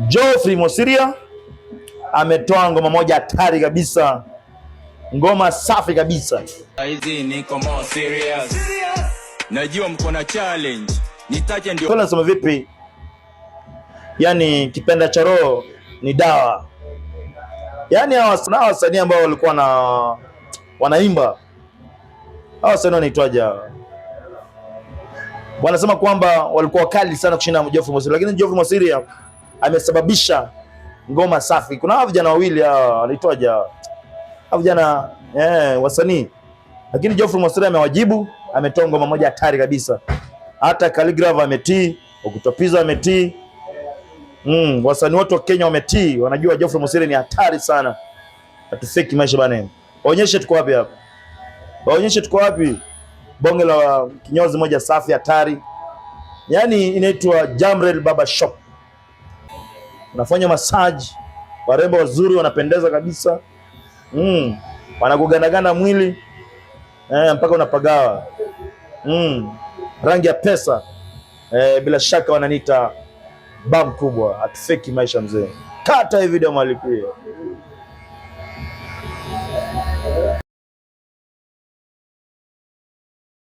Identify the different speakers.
Speaker 1: Geoffrey Mosiria ametoa ngoma moja hatari kabisa, ngoma safi kabisa.
Speaker 2: Hizi niko more serious. Najua mko na challenge. Nitaje ndio.
Speaker 1: Kwa nasema vipi? Yani kipenda cha roho ni dawa. Yani hawa wasanii ambao walikuwa wanaimba. Hawa wasanii wanaitwaje? Wanasema kwamba walikuwa kali sana kushinda Geoffrey Mosiria, lakini Geoffrey Mosiria amesababisha ngoma safi. Kuna hawa vijana wawili hawa wanaitwaje? Hawa vijana wasanii. Lakini Geoffrey Mosiria amewajibu, ametoa ngoma moja hatari kabisa. Hata Calligraph ametii, Okutopiza ametii. Wasanii wote wa Kenya wametii, wanajua Geoffrey Mosiria ni hatari sana. Hatufeki maisha bana. Waonyeshe tuko wapi hapa. Waonyeshe tuko wapi. Bonge la kinyozi moja safi hatari. Yaani inaitwa Jamrel Barber Shop. Unafanya massage, warembo wazuri wanapendeza kabisa. Wanakugandaganda mwili mpaka unapagawa. Rangi ya pesa. Bila shaka wananiita bab kubwa. Hatufeki maisha mzee. Kata hii video malipie.